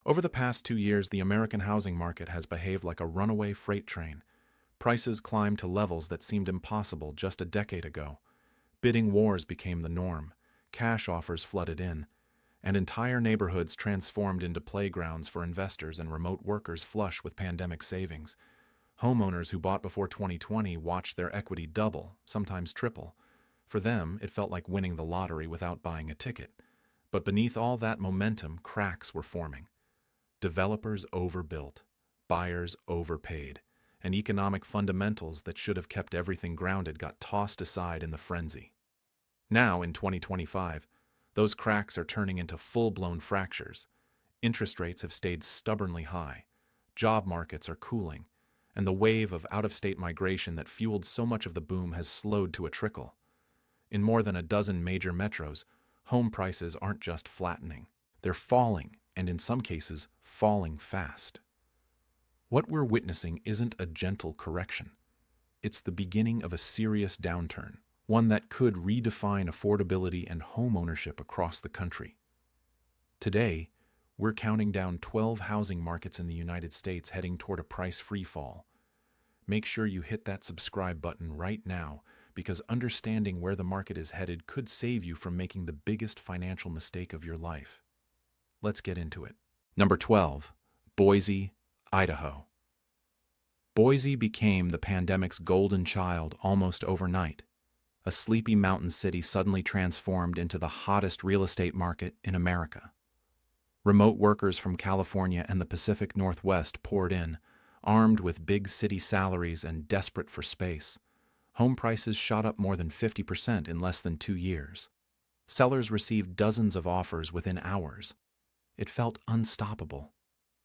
Over the past 2 years, the American housing market has behaved like a runaway freight train. Prices climbed to levels that seemed impossible just a decade ago. Bidding wars became the norm. Cash offers flooded in, and entire neighborhoods transformed into playgrounds for investors and remote workers flush with pandemic savings. Homeowners who bought before 2020 watched their equity double, sometimes triple. For them, it felt like winning the lottery without buying a ticket. But beneath all that momentum, cracks were forming. Developers overbuilt, buyers overpaid, and economic fundamentals that should have kept everything grounded got tossed aside in the frenzy. Now, in 2025, those cracks are turning into full-blown fractures. Interest rates have stayed stubbornly high, job markets are cooling, and the wave of out-of-state migration that fueled so much of the boom has slowed to a trickle. In more than a dozen major metros, home prices aren't just flattening, they're falling, and in some cases, falling fast. What we're witnessing isn't a gentle correction. It's the beginning of a serious downturn, one that could redefine affordability and home ownership across the country. Today, we're counting down 12 housing markets in the United States heading toward a price free fall. Make sure you hit that subscribe button right now, because understanding where the market is headed could save you from making the biggest financial mistake of your life. Let's get into it. Number 12, Boise, Idaho. Boise became the pandemic's golden child almost overnight. A sleepy mountain city suddenly transformed into the hottest real estate market in America. Remote workers from California and the Pacific Northwest poured in, armed with big city salaries and desperate for space. Home prices shot up more than 50% in less than 2 years. Sellers received dozens of offers within hours. It felt unstoppable.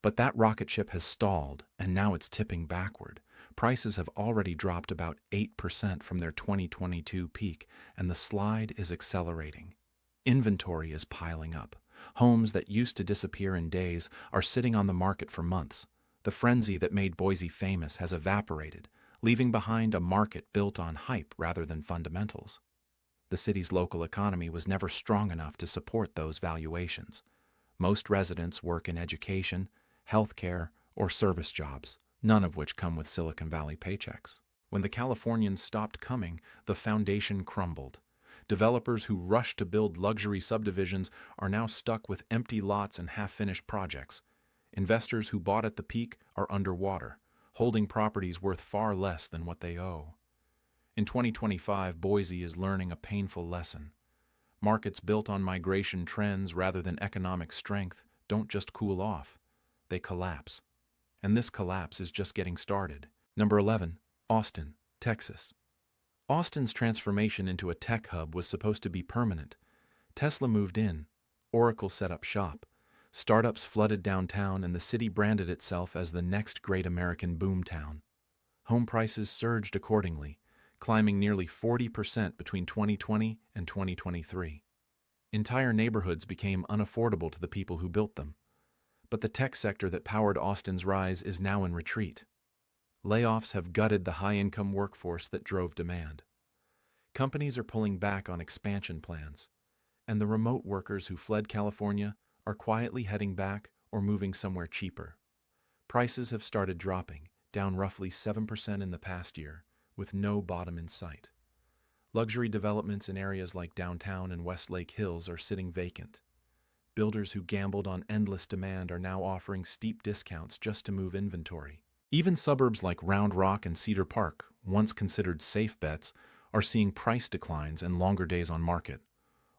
But that rocket ship has stalled, and now it's tipping backward. Prices have already dropped about 8% from their 2022 peak, and the slide is accelerating. Inventory is piling up. Homes that used to disappear in days are sitting on the market for months. The frenzy that made Boise famous has evaporated, leaving behind a market built on hype rather than fundamentals. The city's local economy was never strong enough to support those valuations. Most residents work in education, healthcare, or service jobs, none of which come with Silicon Valley paychecks. When the Californians stopped coming, the foundation crumbled. Developers who rushed to build luxury subdivisions are now stuck with empty lots and half-finished projects. Investors who bought at the peak are underwater, holding properties worth far less than what they owe. In 2025, Boise is learning a painful lesson. Markets built on migration trends rather than economic strength don't just cool off, they collapse. And this collapse is just getting started. Number 11, Austin, Texas. Austin's transformation into a tech hub was supposed to be permanent. Tesla moved in, Oracle set up shop, startups flooded downtown, and the city branded itself as the next great American boomtown. Home prices surged accordingly, climbing nearly 40% between 2020 and 2023. Entire neighborhoods became unaffordable to the people who built them. But the tech sector that powered Austin's rise is now in retreat. Layoffs have gutted the high-income workforce that drove demand. Companies are pulling back on expansion plans, and the remote workers who fled California are quietly heading back or moving somewhere cheaper. Prices have started dropping, down roughly 7% in the past year, with no bottom in sight. Luxury developments in areas like downtown and Westlake Hills are sitting vacant. Builders who gambled on endless demand are now offering steep discounts just to move inventory. Even suburbs like Round Rock and Cedar Park, once considered safe bets, are seeing price declines and longer days on market.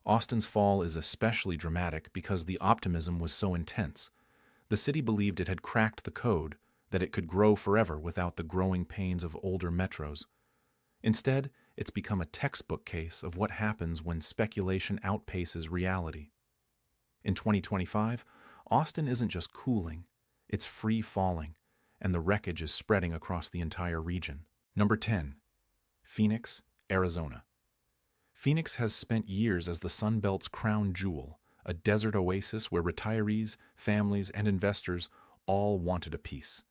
Austin's fall is especially dramatic because the optimism was so intense. The city believed it had cracked the code, that it could grow forever without the growing pains of older metros. Instead, it's become a textbook case of what happens when speculation outpaces reality. In 2025, Austin isn't just cooling, it's free falling, and the wreckage is spreading across the entire region. Number 10, Phoenix, Arizona. Phoenix has spent years as the Sun Belt's crown jewel, a desert oasis where retirees, families, and investors all wanted a piece.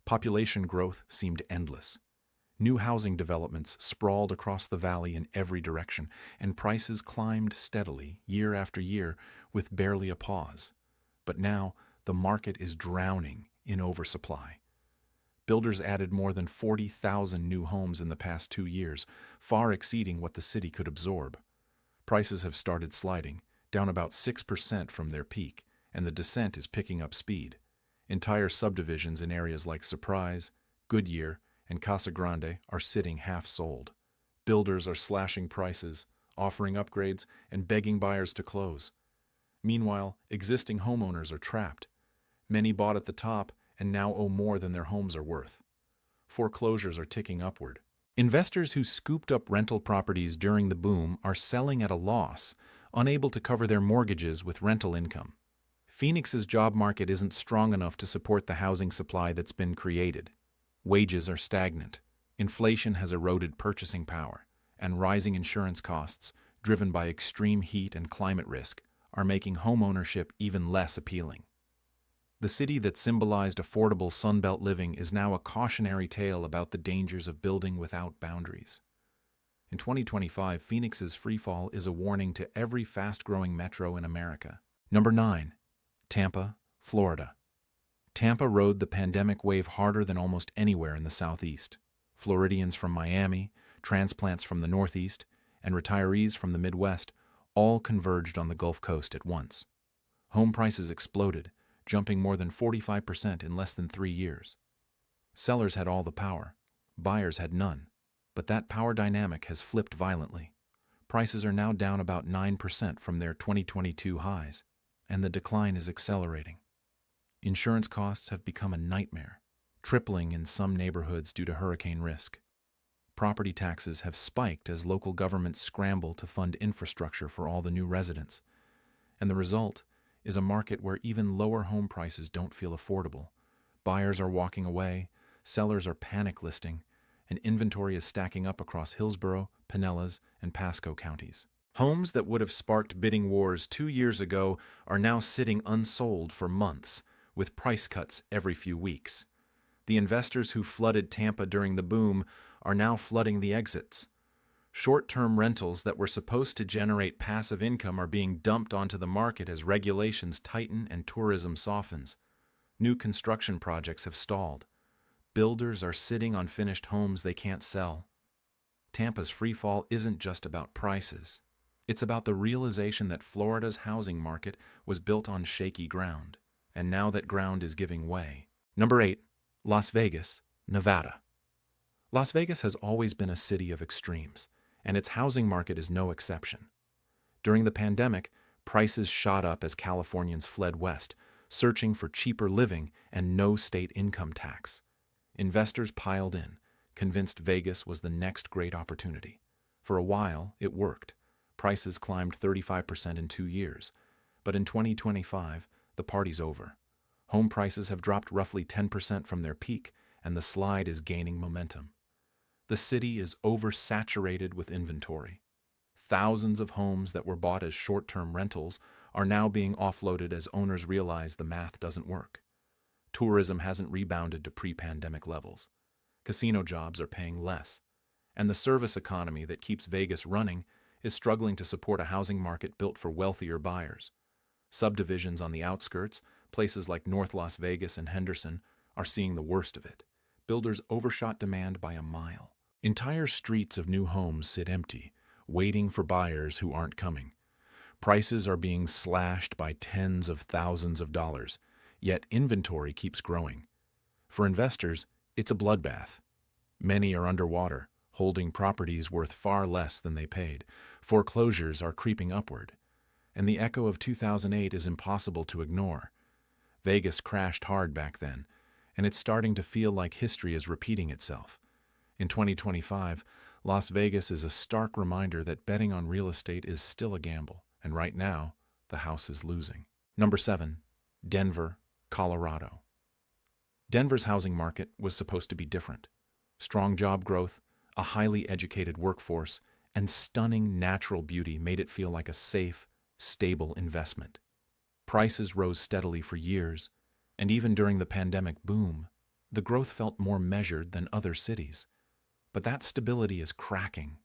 Population growth seemed endless. New housing developments sprawled across the valley in every direction, and prices climbed steadily, year after year, with barely a pause. But now, the market is drowning in oversupply. Builders added more than 40,000 new homes in the past 2 years, far exceeding what the city could absorb. Prices have started sliding, down about 6% from their peak, and the descent is picking up speed. Entire subdivisions in areas like Surprise, Goodyear, and Casa Grande are sitting half-sold. Builders are slashing prices, offering upgrades, and begging buyers to close. Meanwhile, existing homeowners are trapped. Many bought at the top and now owe more than their homes are worth. Foreclosures are ticking upward. Investors who scooped up rental properties during the boom are selling at a loss, unable to cover their mortgages with rental income. Phoenix's job market isn't strong enough to support the housing supply that's been created. Wages are stagnant. Inflation has eroded purchasing power, and rising insurance costs, driven by extreme heat and climate risk, are making homeownership even less appealing. The city that symbolized affordable Sunbelt living is now a cautionary tale about the dangers of building without boundaries. In 2025, Phoenix's freefall is a warning to every fast-growing metro in America. Number 9. Tampa, Florida. Tampa rode the pandemic wave harder than almost anywhere in the Southeast. Floridians from Miami, transplants from the Northeast, and retirees from the Midwest all converged on the Gulf Coast at once. Home prices exploded, jumping more than 45% in less than 3 years. Sellers had all the power, buyers had none, but that power dynamic has flipped violently. Prices are now down about 9% from their 2022 highs, and the decline is accelerating. Insurance costs have become a nightmare, tripling in some neighborhoods due to hurricane risk. Property taxes have spiked as local governments scramble to fund infrastructure for all the new residents, and the result is a market where even lower home prices don't feel affordable. Buyers are walking away, sellers are panic listing, and inventory is stacking up across Hillsborough, Pinellas, and Pasco counties. Homes that would have sparked bidding wars 2 years ago are now sitting unsold for months, with price cuts every few weeks. The investors who flooded Tampa during the boom are now flooding the exits. Short-term rentals that were supposed to generate passive income are being dumped onto the market as regulations tighten and tourism softens. New construction projects have stalled. Builders are sitting on finished homes they can't sell. Tampa's freefall isn't just about prices. It's about the realization that Florida's housing market was built on shaky ground, and now that ground is giving way. Number 8. Las Vegas, Nevada. Las Vegas has always been a city of extremes, and its housing market is no exception. During the pandemic, prices shot up as Californians fled west, searching for cheaper living and no state income tax. Investors piled in, convinced Vegas was the next great opportunity. For a while, it worked. Prices climbed 35% in 2 years. But in 2025, the party's over. Home prices have dropped roughly 10% from their peak, and the slide is gaining momentum. The city is oversaturated with inventory. Thousands of homes that were bought as short-term rentals are now being offloaded as owners realize the math doesn't work. Tourism hasn't rebounded to pre-pandemic levels. Casino jobs are paying less. And the service economy that keeps Vegas running is struggling to support a housing market built for wealthier buyers. Subdivisions on the outskirts, places like North Las Vegas and Henderson, are seeing the worst of it. Builders overshot demand by a mile. Entire streets of new homes sit empty, waiting for buyers who aren't coming. Prices are being slashed by tens of thousands of dollars, yet inventory keeps growing. For investors, it's a bloodbath. Many are underwater, holding properties worth far less than they paid. Foreclosures are creeping upward, and the echo of 2008 is impossible to ignore. Vegas crashed hard back then, and it's starting to feel like history is repeating itself. In 2025, Las Vegas is a stark reminder that betting on real estate is still a gamble, and right now, the house is losing. Number 7. Denver, Colorado. Denver's housing market was supposed to be different. Strong job growth, a highly educated workforce, and stunning natural beauty made it feel like a safe, stable investment. Prices rose steadily for years, and even during the pandemic boom, the growth felt more measured than other cities. But that stability is cracking.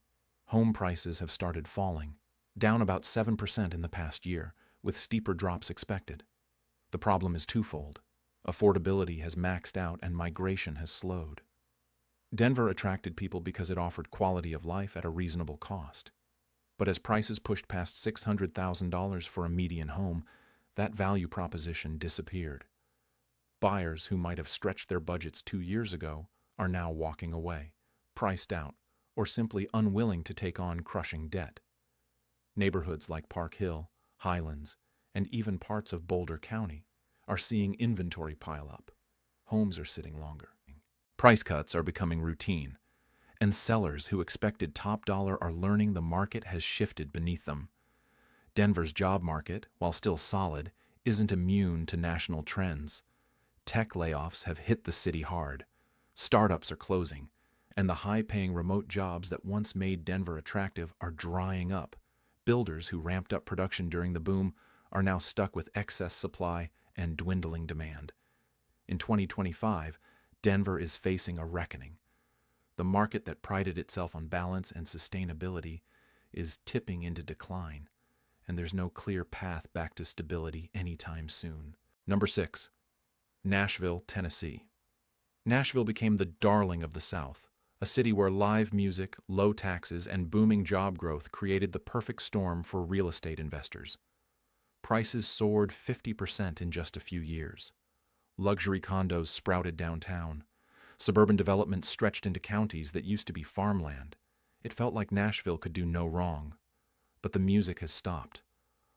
Home prices have started falling, down about 7% in the past year, with steeper drops expected. The problem is twofold. Affordability has maxed out and migration has slowed. Denver attracted people because it offered quality of life at a reasonable cost. But as prices pushed past $600,000 for a median home, that value proposition disappeared. Buyers who might have stretched their budgets 2 years ago are now walking away, priced out, or simply unwilling to take on crushing debt. Neighborhoods like Park Hill, Highlands, and even parts of Boulder County are seeing inventory pile up. Homes are sitting longer. Price cuts are becoming routine, and sellers who expected top dollar are learning the market has shifted beneath them. Denver's job market, while still solid, isn't immune to national trends. Tech layoffs have hit the city hard. Startups are closing, and the high-paying remote jobs that once made Denver attractive are drying up. Builders who ramped up production during the boom are now stuck with excess supply and dwindling demand. In 2025, Denver is facing a reckoning. The market that prided itself on balance and sustainability is tipping into decline, and there's no clear path back to stability anytime soon. Number 6. Nashville, Tennessee. Nashville became the darling of the South, a city where live music, low taxes, and booming job growth created the perfect storm for real estate investors. Prices soared 50% in just a few years. Luxury condos sprouted downtown. Suburban development stretched into counties that used to be farmland. It felt like Nashville could do no wrong. But the music has stopped.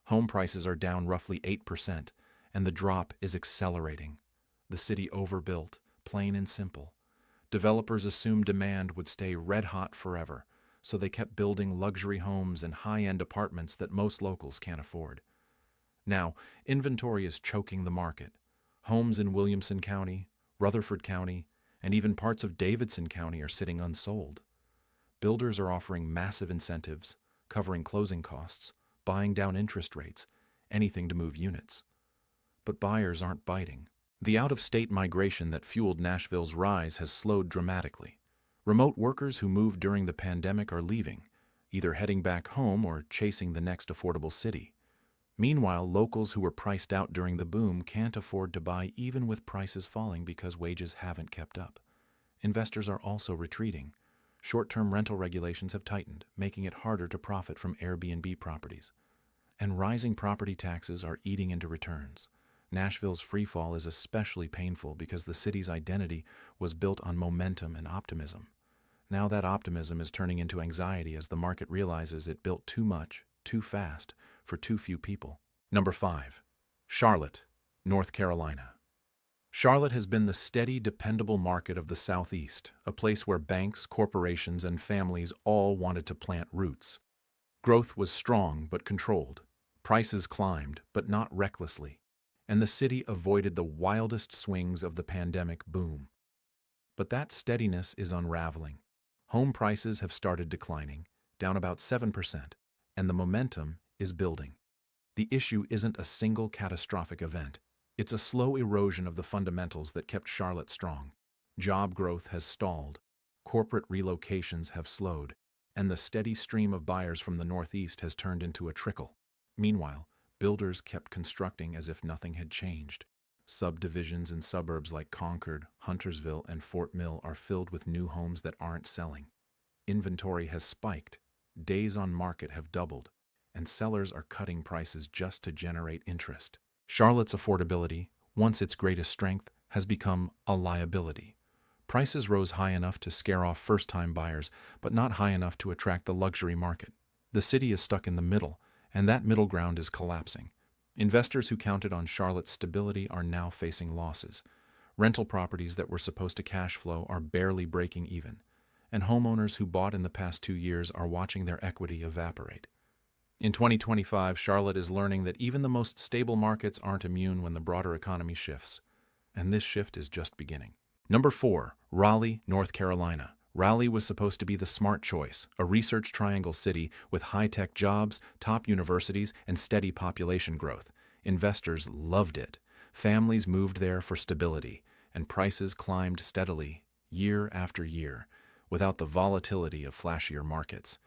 Home prices are down roughly 8%, and the drop is accelerating. The city overbuilt, plain and simple. Developers assumed demand would stay red-hot forever, so they kept building luxury homes and high-end apartments that most locals can't afford. Now, inventory is choking the market. Homes in Williamson County, Rutherford County, and even parts of Davidson County are sitting unsold. Builders are offering massive incentives, covering closing costs, buying down interest rates, anything to move units. But buyers aren't biting. The out-of-state migration that fueled Nashville's rise has slowed dramatically. Remote workers who moved during the pandemic are leaving, either heading back home or chasing the next affordable city. Meanwhile, locals who were priced out during the boom can't afford to buy even with prices falling because wages haven't kept up. Investors are also retreating. Short-term rental regulations have tightened, making it harder to profit from Airbnb properties. And rising property taxes are eating into returns. Nashville's freefall is especially painful because the city's identity was built on momentum and optimism. Now that optimism is turning into anxiety as the market realizes it built too much, too fast, for too few people. Number 5. Charlotte, North Carolina. Charlotte has been the steady, dependable market of the Southeast, a place where banks, corporations, and families all wanted to plant roots. Growth was strong but controlled. Prices climbed, but not recklessly. And the city avoided the wildest swings of the pandemic boom. But that steadiness is unraveling. Home prices have started declining, down about 7%, and the momentum is building. The issue isn't a single catastrophic event. It's a slow erosion of the fundamentals that kept Charlotte strong. Job growth has stalled, corporate relocations have slowed, and the steady stream of buyers from the Northeast has turned into a trickle. Meanwhile, builders kept constructing as if nothing had changed. Subdivisions in suburbs like Concord, Huntersville, and Fort Mill are filled with new homes that aren't selling. Inventory has spiked, days on market have doubled, and sellers are cutting prices just to generate interest. Charlotte's affordability, once its greatest strength, has become a liability. Prices rose high enough to scare off first-time buyers, but not high enough to attract the luxury market. The city is stuck in the middle, and that middle ground is collapsing. Investors who counted on Charlotte's stability are now facing losses. Rental properties that were supposed to cash flow are barely breaking even, and homeowners who bought in the past 2 years are watching their equity evaporate. In 2025, Charlotte is learning that even the most stable markets aren't immune when the broader economy shifts, and this shift is just beginning. Number 4, Raleigh, North Carolina. Raleigh was supposed to be the smart choice, a research triangle city with high-tech jobs, top universities, and steady population growth. Investors loved it. Families moved there for stability, and prices climbed steadily, year after year, without the volatility of flashier markets.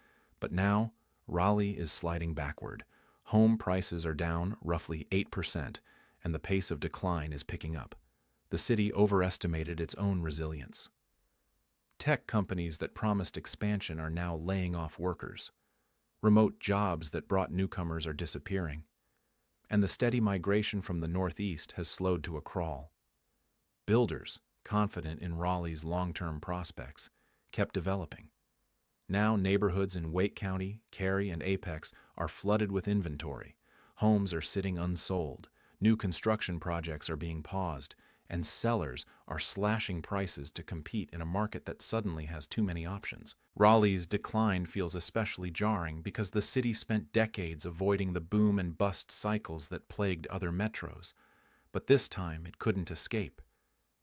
But now, Raleigh is sliding backward. Home prices are down roughly 8%, and the pace of decline is picking up. The city overestimated its own resilience. Tech companies that promised expansion are now laying off workers. Remote jobs that brought newcomers are disappearing. And the steady migration from the Northeast has slowed to a crawl. Builders, confident in Raleigh's long-term prospects, kept developing. Now neighborhoods in Wake County, Cary, and Apex are flooded with inventory. Homes are sitting unsold. New construction projects are being paused, and sellers are slashing prices to compete in a market that suddenly has too many options. Raleigh's decline feels especially jarring because the city spent decades avoiding the boom and bust cycles that plagued other metros. But this time it couldn't escape.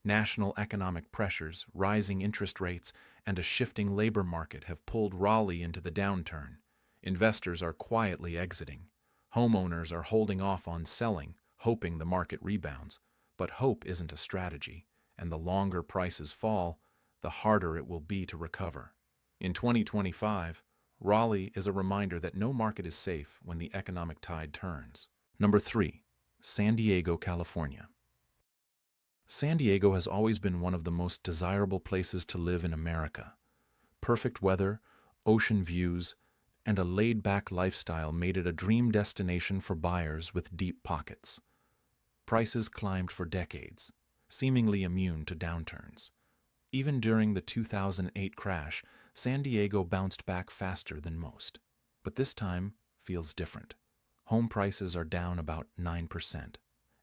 National economic pressures, rising interest rates, and a shifting labor market have pulled Raleigh into the downturn. Investors are quietly exiting. Homeowners are holding off on selling, hoping the market rebounds. But hope isn't a strategy, and the longer prices fall, the harder it will be to recover. In 2025, Raleigh is a reminder that no market is safe when the economic tide turns. Number 3. San Diego, California. San Diego has always been one of the most desirable places to live in America. Perfect weather, ocean views, and a laid-back lifestyle made it a dream destination for buyers with deep pockets. Prices climbed for decades, seemingly immune to downturns. Even during the 2008 crash, San Diego bounced back faster than most. But this time feels different. Home prices are down about 9%,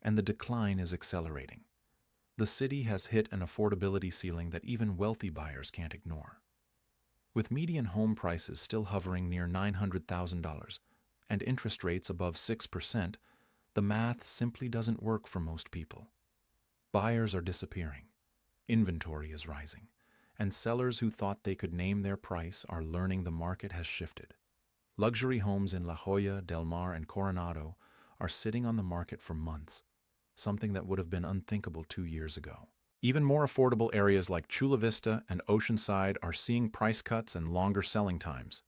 and the decline is accelerating. The city has hit an affordability ceiling that even wealthy buyers can't ignore. With median home prices still hovering near $900,000 and interest rates above 6%, the math simply doesn't work for most people. Buyers are disappearing, inventory is rising, and sellers who thought they could name their price are learning the market has shifted. Luxury homes in La Jolla, Del Mar, and Coronado are sitting on the market for months, something that would have been unthinkable 2 years ago. Even more affordable areas like Chula Vista and Oceanside are seeing price cuts and longer selling times.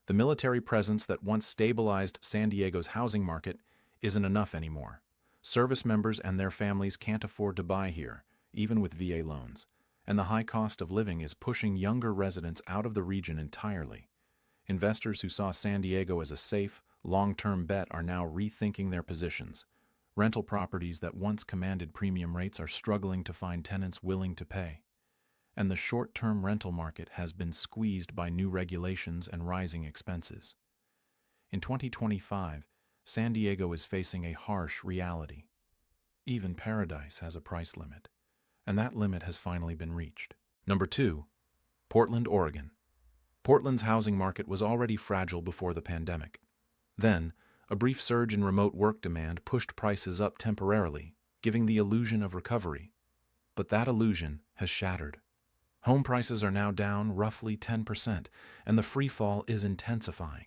The military presence that once stabilized San Diego's housing market isn't enough anymore. Service members and their families can't afford to buy here, even with VA loans, and the high cost of living is pushing younger residents out of the region entirely. Investors who saw San Diego as a safe, long-term bet are now rethinking their positions. Rental properties that once commanded premium rates are struggling to find tenants willing to pay. And the short-term rental market has been squeezed by new regulations and rising expenses. In 2025, San Diego is facing a harsh reality. Even paradise has a price limit, and that limit has finally been reached. Number 2. Portland, Oregon. Portland's housing market was already fragile before the pandemic. Then, a brief surge in remote work demand pushed prices up temporarily, giving the illusion of recovery. But that illusion has shattered. Home prices are now down roughly 10%, and the free fall is intensifying.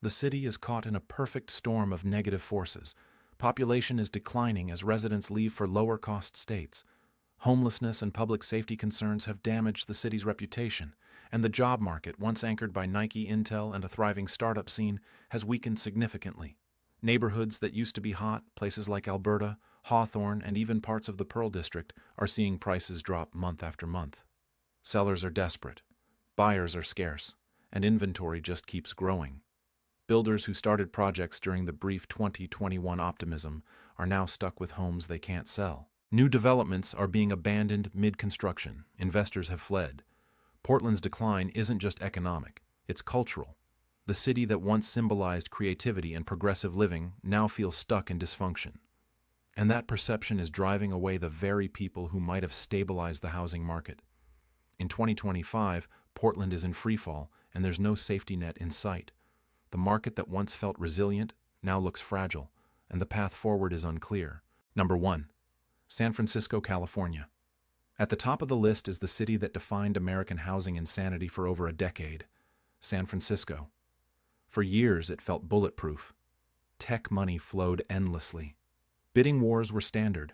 The city is caught in a perfect storm of negative forces. Population is declining as residents leave for lower-cost states. Homelessness and public safety concerns have damaged the city's reputation, and the job market, once anchored by Nike, Intel, and a thriving startup scene, has weakened significantly. Neighborhoods that used to be hot, places like Alberta, Hawthorne, and even parts of the Pearl District, are seeing prices drop month after month. Sellers are desperate, buyers are scarce, and inventory just keeps growing. Builders who started projects during the brief 2021 optimism are now stuck with homes they can't sell. New developments are being abandoned mid-construction. Investors have fled. Portland's decline isn't just economic, it's cultural. The city that once symbolized creativity and progressive living now feels stuck in dysfunction. And that perception is driving away the very people who might have stabilized the housing market. In 2025, Portland is in freefall, and there's no safety net in sight. The market that once felt resilient now looks fragile, and the path forward is unclear. Number 1. San Francisco, California. At the top of the list is the city that defined American housing insanity for over a decade, San Francisco. For years, it felt bulletproof. Tech money flowed endlessly. Bidding wars were standard,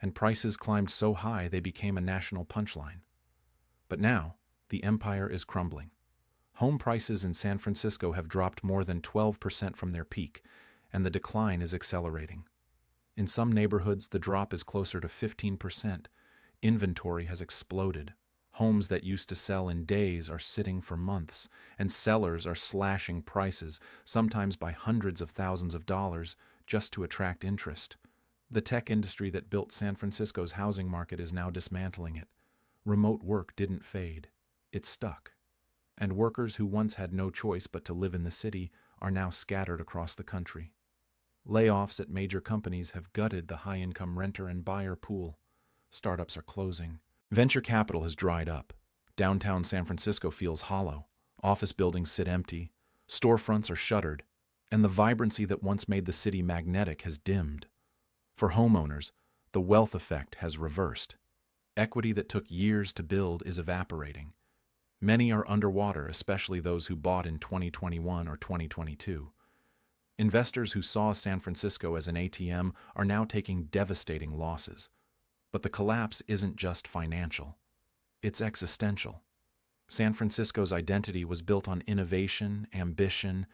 and prices climbed so high they became a national punchline. But now, the empire is crumbling. Home prices in San Francisco have dropped more than 12% from their peak, and the decline is accelerating. In some neighborhoods, the drop is closer to 15%. Inventory has exploded. Homes that used to sell in days are sitting for months, and sellers are slashing prices, sometimes by hundreds of thousands of dollars, just to attract interest. The tech industry that built San Francisco's housing market is now dismantling it. Remote work didn't fade. It stuck. And workers who once had no choice but to live in the city are now scattered across the country. Layoffs at major companies have gutted the high-income renter and buyer pool. Startups are closing. Venture capital has dried up. Downtown San Francisco feels hollow. Office buildings sit empty. Storefronts are shuttered. And the vibrancy that once made the city magnetic has dimmed. For homeowners, the wealth effect has reversed. Equity that took years to build is evaporating. Many are underwater, especially those who bought in 2021 or 2022. Investors who saw San Francisco as an ATM are now taking devastating losses. But the collapse isn't just financial. It's existential. San Francisco's identity was built on innovation, ambition,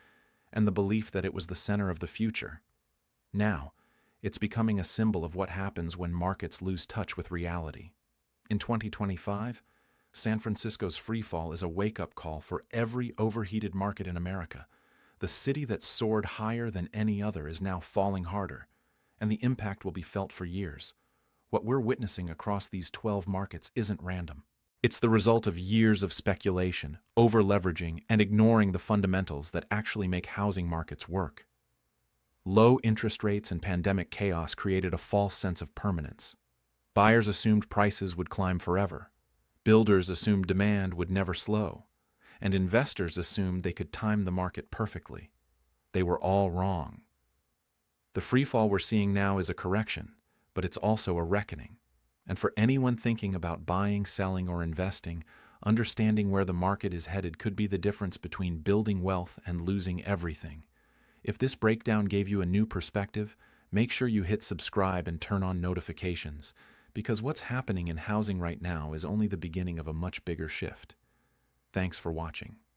and the belief that it was the center of the future. Now, it's becoming a symbol of what happens when markets lose touch with reality. In 2025, San Francisco's freefall is a wake-up call for every overheated market in America. The city that soared higher than any other is now falling harder, and the impact will be felt for years. What we're witnessing across these 12 markets isn't random. It's the result of years of speculation, over-leveraging, and ignoring the fundamentals that actually make housing markets work. Low interest rates and pandemic chaos created a false sense of permanence. Buyers assumed prices would climb forever. Builders assumed demand would never slow. And investors assumed they could time the market perfectly. They were all wrong. The freefall we're seeing now is a correction, but it's also a reckoning. And for anyone thinking about buying, selling, or investing, understanding where the market is headed could be the difference between building wealth and losing everything. If this breakdown gave you a new perspective, make sure you hit subscribe and turn on notifications, because what's happening in housing right now is only the beginning of a much bigger shift. Thanks for watching.